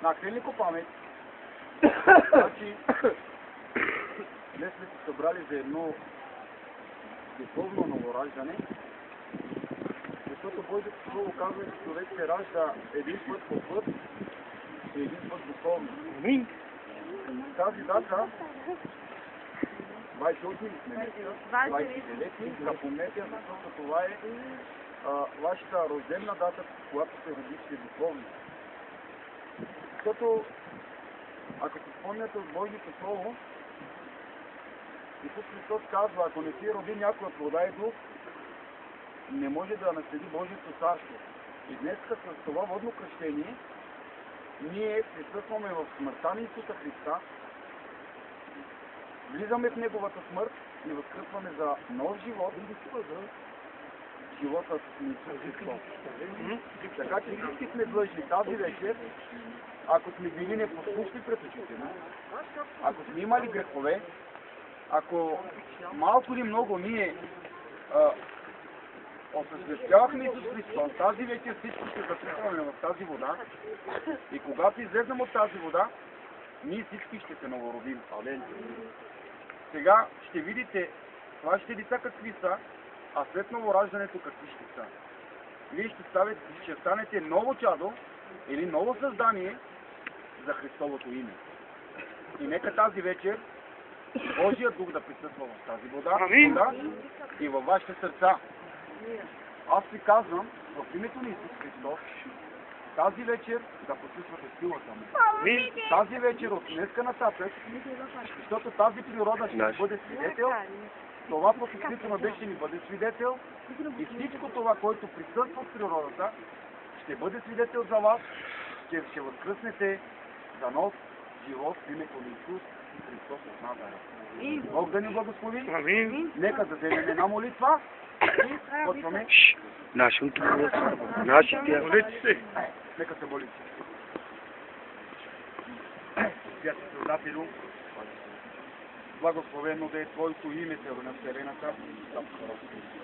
На хренliko памет. Значи, днес сме се събрали за едно духовно новораждане, защото Божието Слово казва, че човек се ражда един път по път и един път духовно. Тази дата 28 месеца, 29, запомнете, защото това е вашата рождена дата, когато се родихте духовно. Защото, ако се спомняте от Божието Слово, Исус Христос казва, ако не си роди някой от вода и дух, не може да наследи Божието царство. И днес с това водно кръщение, ние присъстваме в смъртта на Исуса Христа, влизаме в Неговата смърт и възкръсваме за нов живот, животът на Исус Христос. Така че всички сме длъжни тази вечер, ако сме били непослушни пред очите му, ако сме имали грехове, ако малко или много ние осъществявахме Исус Христос, тази вечер всички се записваме в тази вода и когато излезнем от тази вода, ние всички ще се новородим. Сега ще видите вашите деца какви са, а след новораждането какви ще са. Вие ще станете ново чадо или ново създание за Христовото име. И нека тази вечер Божият дух да присъства в тази вода и във вашите сърца. Аз ви казвам в името на Исус Христос тази вечер да почувствате силата му. Тази вечер от днеска нататък, защото тази природа ще бъде свидетел, това просветлието на ще ни бъде свидетел и всичко това, което присъства в природата, ще бъде свидетел за вас, че ще възкръснете за нов живот в името на Исус Христос от Назарет. Бог да ни благослови. Нека да вземем една молитва и почваме. Нашите Нека се молим. Святи Създателю, благословено да е Твоето име, Тебе на вселената.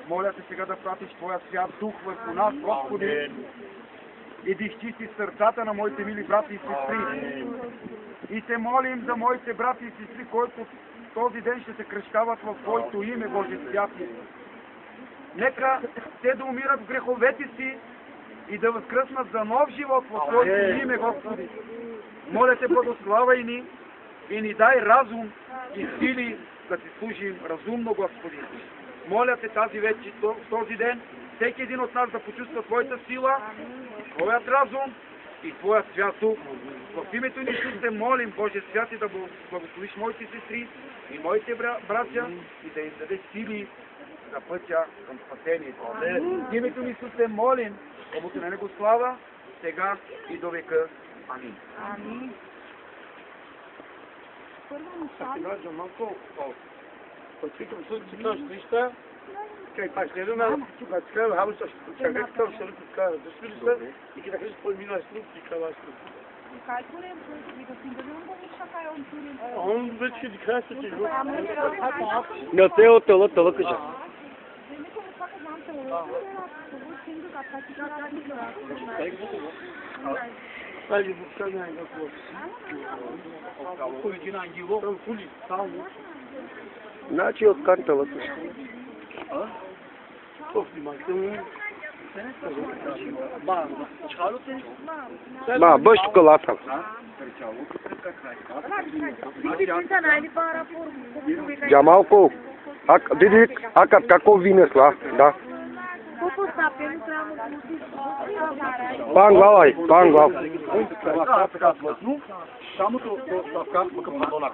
Моля Те сега да пратиш Твоя свят дух върху нас, Господи, и да изчисти сърцата на моите мили брати и сестри. И се молим за моите брати и сестри, които този ден ще се кръщават в Твоето име, Божие святи. Нека те да умират в греховете си и да възкръснат за нов живот в Твоето име, Господи. Моля Те, благославяй ни и ни дай разум и сили да Ти служим разумно, Господи. Моля Те тази вечер, този ден, всеки един от нас да почувства Твоята сила, Твоят разум и Твоят свят дух. В името на Исус Те молим, Божие святи, да благословиш моите сестри и моите братя и да им даде сили за пътя към спасението. В името на Исус Те молим, Богото на Него слава, сега и до века. Амин. Амин. Kaj pa следваме, това така, работа, чакай там ще така, да спили се и да кажеш по-мина инструкция вас. Он вече дикраса че го. Не те отела кажа. Хайде буксана на какво. Значи от канталата. Ма, бъщо калата. Джамалко, диди, како винесла, да. Панглавай. Само то ставка към надолак.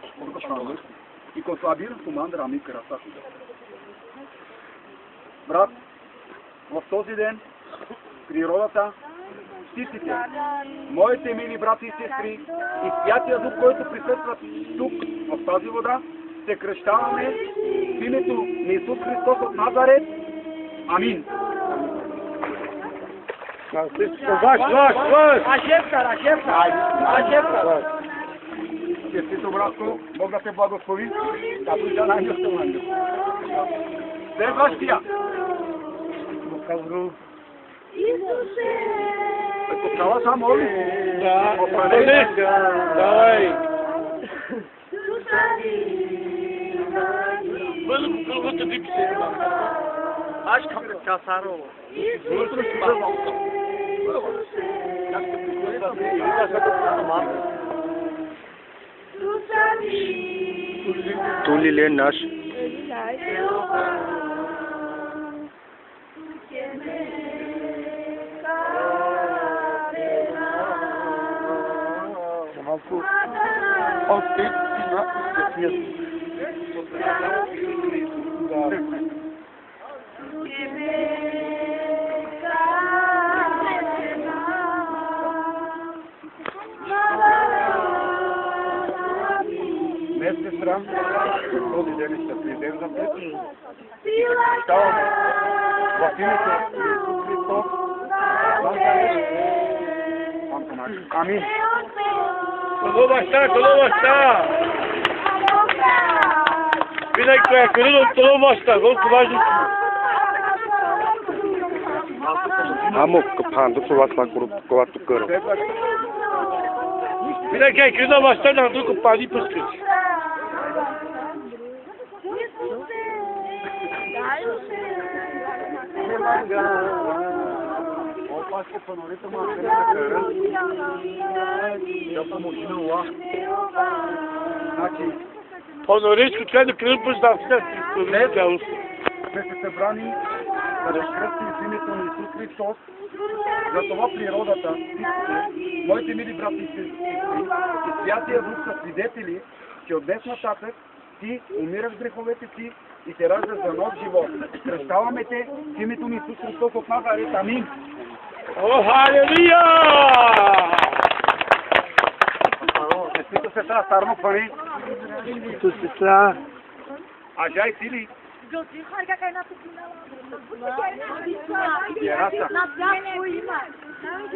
И конслабира командра ми красавче. Брат, в този ден природата, птиците, моите мили брати и сестри и Святия Дух, който присъства тук, в тази вода, се кръщаваме в името на Исус Христос от Назарет. Амин. Честито, братко, Бог да те благослови. Следващия. Исусе! Остава само ли? Да. Определен. Давай. Бъде по кръвната дипсе. Аз към касаро. Tuli le naș. Малко още на Днес сестра, този ден е щастлив ден за теб. Ставаме в името на Исус Христос. Амин. Коло баща! Винаги това е коло баща, колко важно. Amo kapando kulatla kulatu karo. Винаги е коло баща, на друго пади пускаш. Опашка панорите махане да помощи на уа. Значи, Поноречко, това е да кръв поздравствия. днес сме се събрани да разкръстим в името на Исус Христос. Затова природата, всички, моите мили брати и сестри, и Святия Дух са свидетели, че от днес нататък ти умираш греховете си и се раждаш за нов живот. Кръщаваме те в името на Исус Христос от Назарет. Амин. О, халелуя! Нестито сестра, старно пани. Като сестра. Ажай си ли?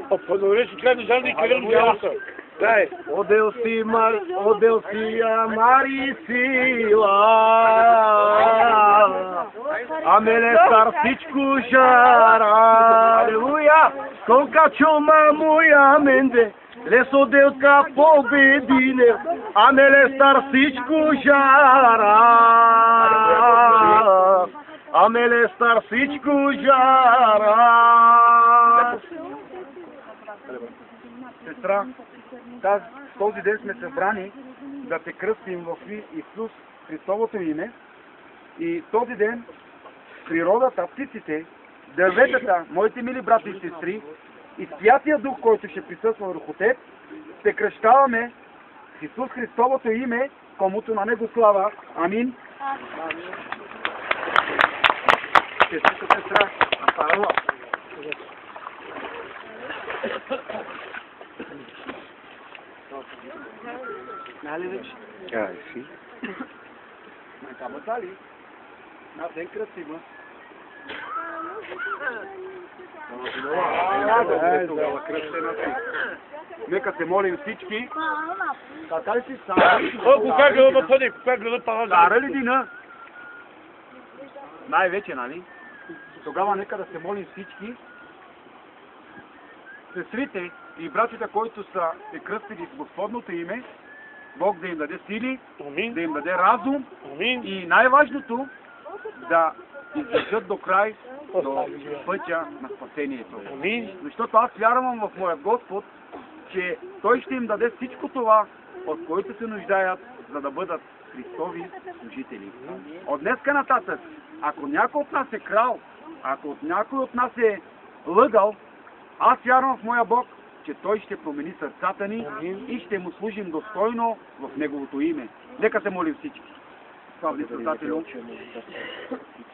О, поноречко, това е да жалди кръв бялата. Дай. O Deus te amar e sila. Amele star всичко жара. Алелуя. Com cachuma muia mende. Leso Deus ca pobedine. Amele star всичко жара. Amele star всичко жара. Сестра, този ден сме събрани да те кръстим в Исус Христовото име и този ден природата, птиците, дърветата, моите мили брати и сестри и Святия Дух, който ще присъства върху теб, те кръщаваме в Исус Христовото име, комуто на Него слава. Амин. Сестра, нали вече? Ai, sim. Acaba dali. Na dentro красиво. Нека се молим всички. Така ли си стара? О, кога глава поди, кога глава пара. Стара ли дина? Най-вече, нали? Тогава нека да се молим всички. Сестрите и братята, които са се кръстили с Господното име, Бог да им даде сили, да им даде разум и най-важното да издържат до край, до пътя на спасението. Защото аз вярвам в моят Господ, че Той ще им даде всичко това, от което се нуждаят, за да бъдат Христови служители. От днеска нататък, ако някой от нас е крал, ако някой от нас е лъгал, аз вярвам в моя Бог, че Той ще промени сърцата ни и ще му служим достойно в Неговото име. Нека се молим всички. Славни Създателю,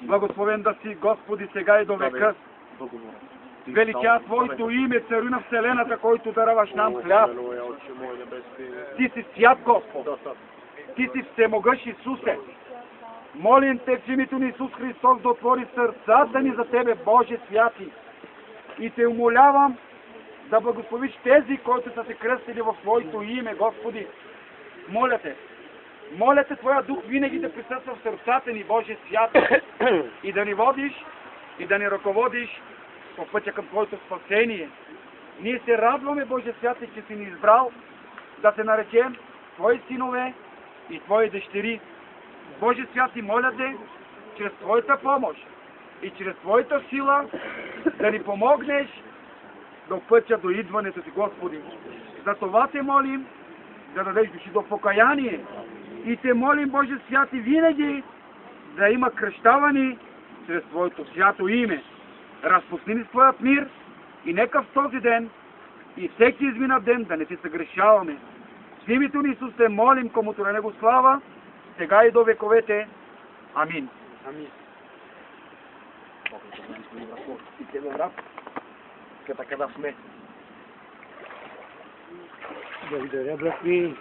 благословен да си, Господи, сега и до века. Велича Твоето име, Царю на Вселената, който дараваш нам хляб. Ти си свят, Господ. Ти си всемогъщ, Исусе. Молим Те в името на Исус Христос да отвори сърцата ни за Тебе, Боже святи. И Те умолявам да благословиш тези, които са се кръстили в Твоето име, Господи. Моля Те, Твоя Дух винаги да присъства в сърцата ни, Боже святи, и да ни водиш, и да ни ръководиш по пътя към Твоето спасение. Ние се радваме, Боже святи, че си ни избрал да се наречем Твои синове и Твои дъщери. Боже святи, моля Те, чрез Твоята помощ и чрез Твоята сила да ни помогнеш до пътя до идването Ти, Господи. За това Те молим да дадеш души до покаяние и Те молим, Боже святи, винаги да има кръщавани чрез Твоето свято име. Разпусни ни Твоят мир и нека в този ден и всеки изминат ден да не се съгрешаваме. В името на Исус Те молим, комуто на Него слава, сега и до вековете. Амин. Амин. И тебе, брат, така да сме. Благодаря, брат ми.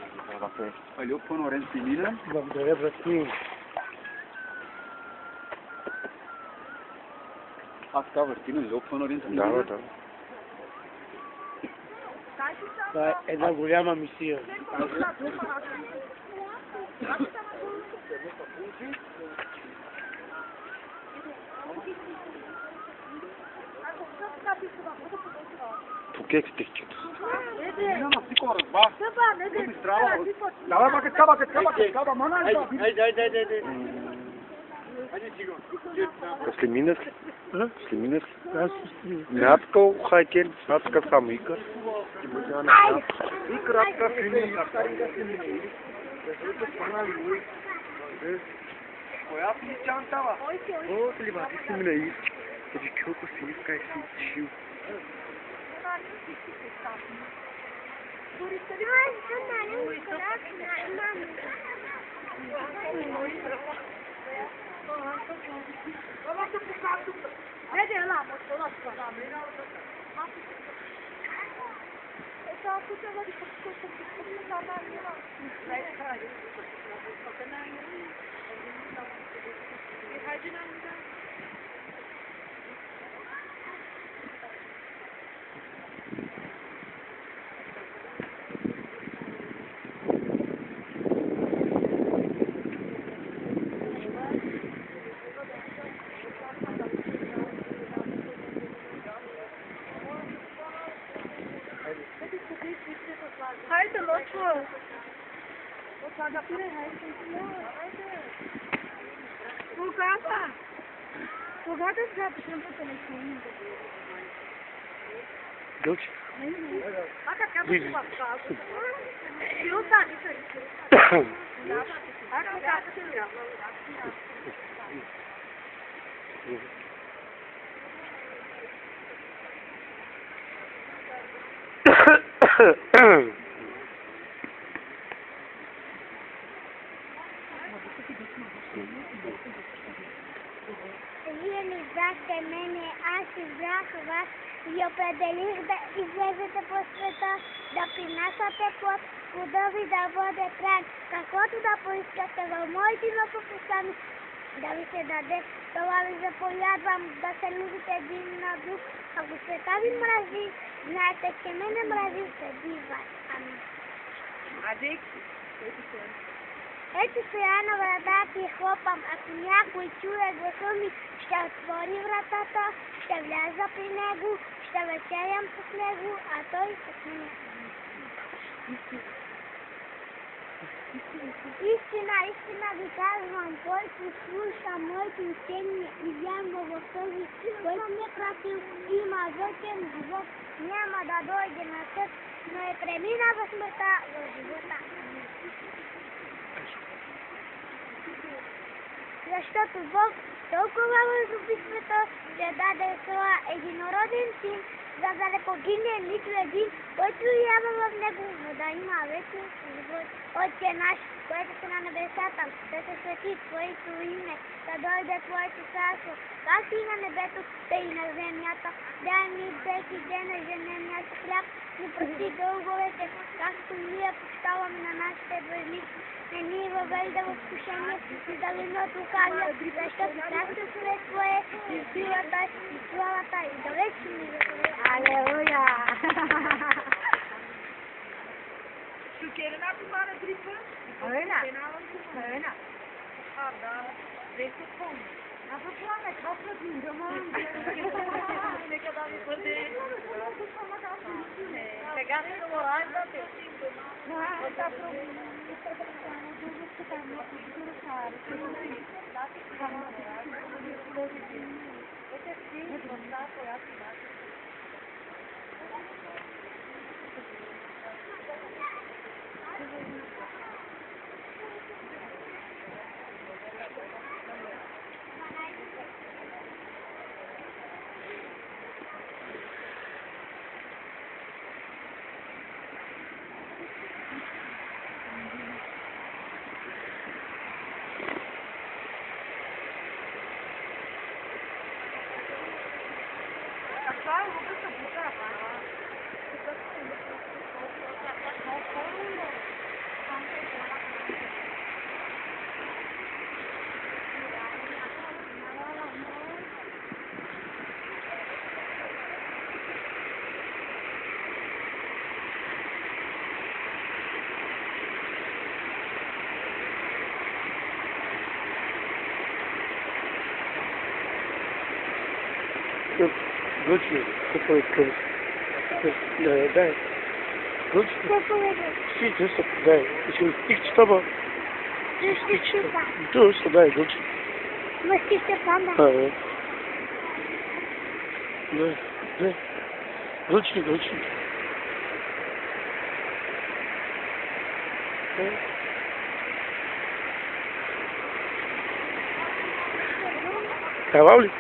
Алло, понорен си Милен. Благодаря, брат ми. Аз казвах, ти не алло, понорен си Да, Милен. да. Това е една голяма мисия. Тук стихчето. Няма всичко разба. Давай, бакетка, мана. После минах ли? А? После минах ли? Аз ще Мяткал хайкен, мяткал само икър. Икратка фини. Коя си чантава? О, либа, ти си мина и... Кажи, кълко си иска и си чил. Haydi Lotu. Когато сега почнем по телефона. Дълче. Вие ми издахте мене, аз избрах вас и определих да излезете по света, да принасяте плод, плода ви да бъде трайен, каквото да поискате в моите напопустани, да ви се даде. Това ви заповядвам, да се любите един на друг. Ако света ви мрази, знаете, че мене мрази преди вас. Амин. Ето сега на вратата и хлопам. Ако някой чуе гласа ми, ще отвори вратата, ще вляза при него, ще вечерям с него, а той с мен. Истина ви казвам, който слуша моите учения и вярва в този, който ме пратил, има вечен живот, няма да дойде на съд, но е премина в смъртта в живота. Защото Бог толкова възлюби света, че даде своя единороден син, за да не погине нито един, който вярва в него, но да има вечен живот. Отче наш, който си на небесата, да се свети Твоето име, да дойде Твоето царство, както и на небето, та и на земята. Дай ни всеки ден ежедневния си хляб, ни прости дълговете, както ние прощаваме на нашите длъжници. Не ни въвежда в изкушение, и да ни от лукавия, защото царството след Твое и силата и славата и до вечни векове. Алелуя! Вручи, какой курс? Дай. Вручи. Сидишь, дай. Еще их что? Tu, что дай, вручи. Мастер Степана. Да. Вручи. Давай.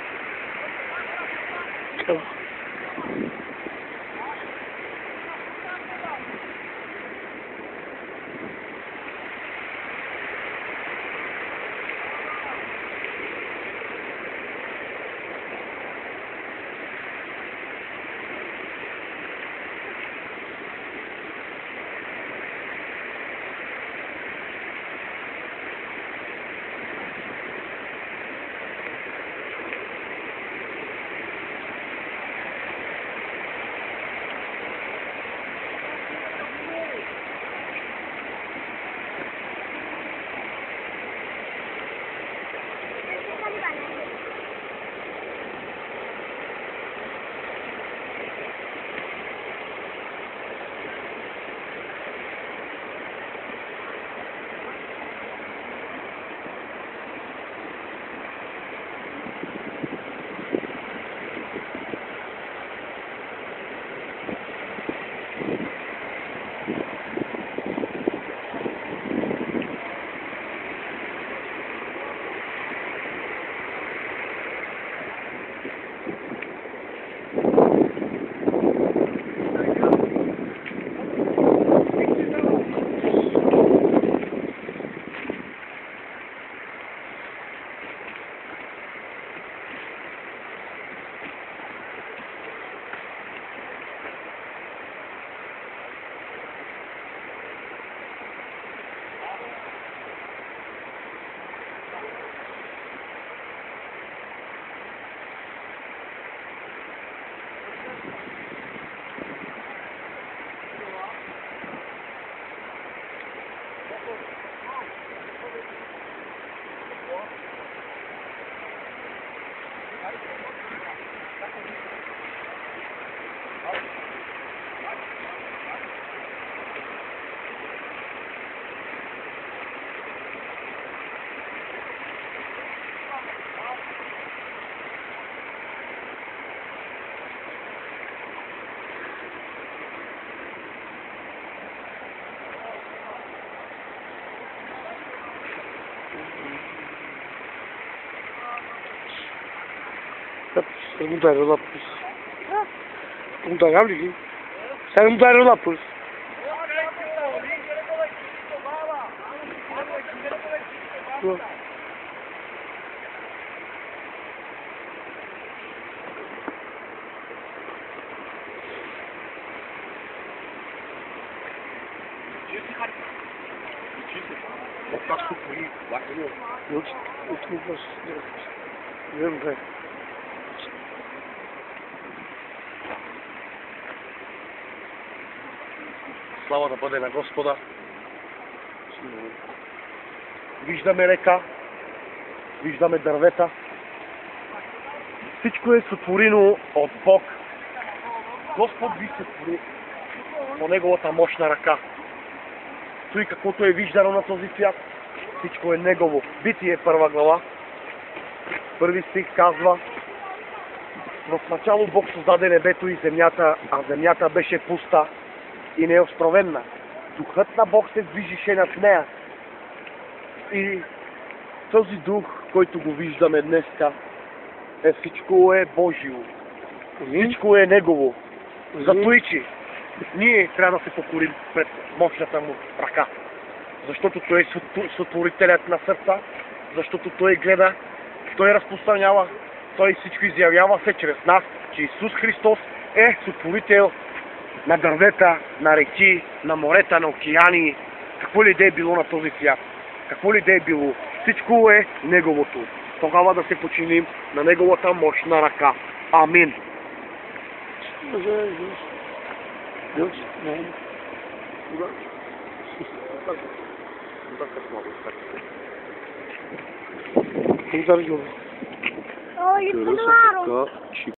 Mudar lá por isso. Mudar ali. Sai mudar lá por isso. Слава да бъде на Господа. Виждаме река, виждаме дървета, Всичко е сътворено от Бог. Господ ви сътвори по Неговата мощна ръка. Той каквото е виждано на този свят, всичко е Негово. Битие 1 глава, 1 стих казва: в начало Бог създаде небето и земята, а земята беше пуста и неостровенна. Духът на Бог се движеше над нея. И този дух, който го виждаме днеска, всичко е Божио. Всичко е Негово. Затои, че ние трябва да се покорим пред мощната му ръка. Защото Той е сътворителят на сърца, защото Той гледа, Той разпространява, Той всичко изявява се чрез нас, че Исус Христос е сътворител на дървета, на реки, на морета, на океани, какво ли да е било на този свят, какво ли да е било. Всичко е Неговото. Тогава да се починим на Неговата мощна ръка. Амин. Благодаря. Ой, claro.